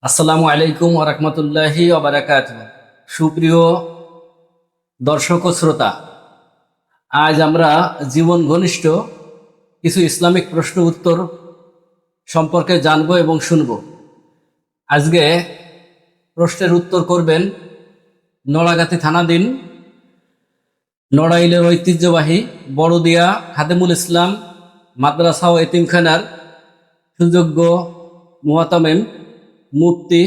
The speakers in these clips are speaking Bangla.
আসসালামু আলাইকুম ওয়া রাহমাতুল্লাহি ওয়া বারাকাতুহু। সুপ্রিয় দর্শক ও শ্রোতা, আজ আমরা জীবন ঘনিষ্ঠ কিছু ইসলামিক প্রশ্ন উত্তর সম্পর্কে জানব এবং শুনব। আজকে প্রশ্নের উত্তর করবেন নড়াগাতি থানাধীন নড়াইলের ঐতিহ্যবাহী বড়দিয়া খাদেমুল ইসলাম মাদ্রাসা ও এতিমখানার সুযোগ্য মুহতামিম মুফতি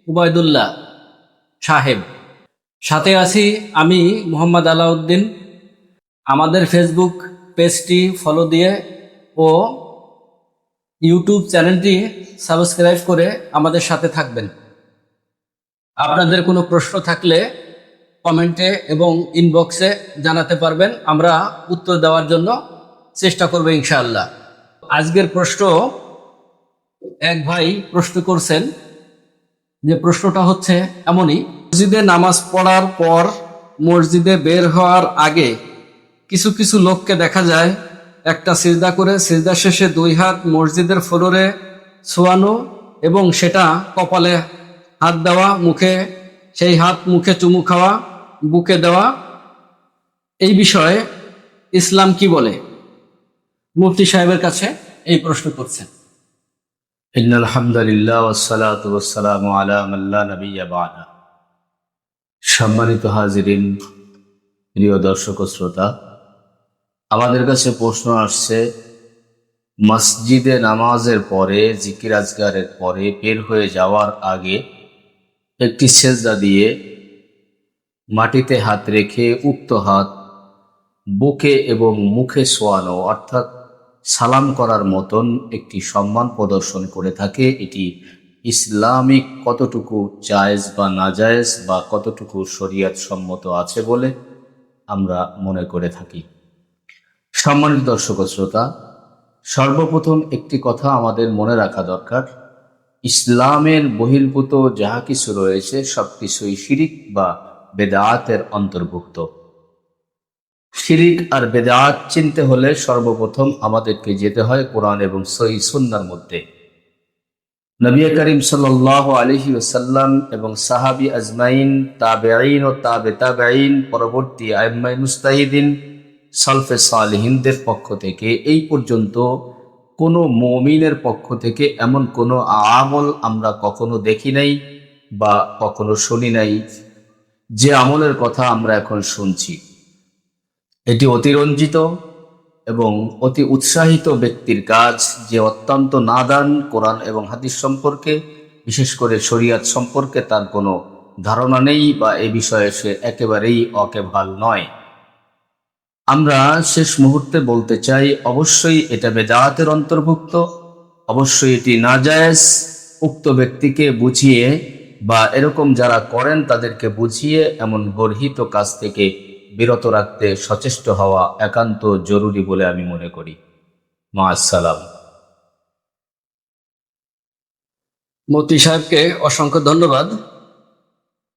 উবাইদুল্লাহ সাহেব। সাথে আছি আমি মোহাম্মদ আলাউদ্দিন। আমাদের ফেসবুক পেজটি ফলো দিয়ে ও ইউটিউব চ্যানেলটি সাবস্ক্রাইব করে আমাদের সাথে থাকবেন। আপনাদের কোনো প্রশ্ন থাকলে কমেন্টে এবং ইনবক্সে জানাতে পারবেন, আমরা উত্তর দেওয়ার জন্য চেষ্টা করব ইনশাআল্লাহ। আজকের প্রশ্ন এক ভাই প্রশ্ন করছেন, যে প্রশ্নটা হচ্ছে এমনই: মসজিদে নামাজ পড়ার পর মসজিদে বের হওয়ার আগে কিছু কিছু লোককে দেখা যায় একটা সিজদা করে সিজদা শেষে দুই হাত মসজিদের ফ্লোরে ছোঁয়ানো এবং সেটা কপালে হাত দেওয়া, মুখে সেই হাত মুখে চুমু খাওয়া, বুকে দেওয়া। এই বিষয়ে ইসলাম কি বলে? মুফতি সাহেবের কাছে এই প্রশ্ন করছেন। ইন্নাল হামদুলিল্লাহ ওয়াসসালাতু ওয়াসসালামু আলা মান লা নাবিয়্যা বা'দা। সম্মানিত হাজিরিন, প্রিয় দর্শক ও শ্রোতা, আমাদের কাছে প্রশ্ন আসছে, মসজিদে নামাজের পরে জিকির আজকারের পরে বের হয়ে যাওয়ার আগে একটি সেজদা দিয়ে মাটিতে হাত রেখে উক্ত হাত বুকে এবং মুখে ছোঁয়ানো অর্থাৎ সালাম করার মতন একটি সম্মান প্রদর্শন করে থাকে, এটি ইসলামিক কতটুকু জায়েজ বা নাজায়েজ বা কতটুকু শরীয়ত সম্মত আছে বলে আমরা মনে করে থাকি। সম্মানিত দর্শক ও শ্রোতা, সর্বপ্রথম একটি কথা আমাদের মনে রাখা দরকার, ইসলামের বহির্ভূত যাহা কিছু রয়েছে সব কিছুই শিরিক বা বেদাতের অন্তর্ভুক্ত। শিরিক আর বেদাত চিনতে হলে সর্বপ্রথম আমাদেরকে যেতে হয় কোরআন এবং সহিহ সুন্নাহর মধ্যে। নবী করিম সাল্লাল্লাহু আলাইহি ওয়াসাল্লাম এবং সাহাবী আজমাইন, তাবেঈন ও তাবেঈন, পরবর্তী আইম্মায়ে মুজতাহিদিন, সালফে সালিহিনদের পক্ষ থেকে এই পর্যন্ত কোনো মুমিনের পক্ষ থেকে এমন কোনো আমল আমরা কখনো দেখি নাই বা কখনো শুনি নাই যে আমলের কথা আমরা এখন শুনছি। এটি অতিরঞ্জিত এবং অতি উৎসাহিত ব্যক্তির কাজ, যে অত্যন্ত নাদান কোরআন এবং হাদিস সম্পর্কে, বিশেষ করে শরিয়াত সম্পর্কে তার কোনো ধারণা নেই বা এ বিষয়ে সে একেবারেই ওয়াকিবহাল নয়। আমরা শেষ মুহূর্তে বলতে চাই, অবশ্যই এটা বেদাতের অন্তর্ভুক্ত, অবশ্যই এটি নাজায়েজ। উক্ত ব্যক্তিকে বুঝিয়ে বা এরকম যারা করেন তাদেরকে বুঝিয়ে এমন গর্হিত কাজ থেকে বিরত রাখতে সচেষ্ট হওয়া একান্ত জরুরি বলে আমি মনে করি। মাআসসালাম। মুফতি সাহেবকে অসংখ্য ধন্যবাদ।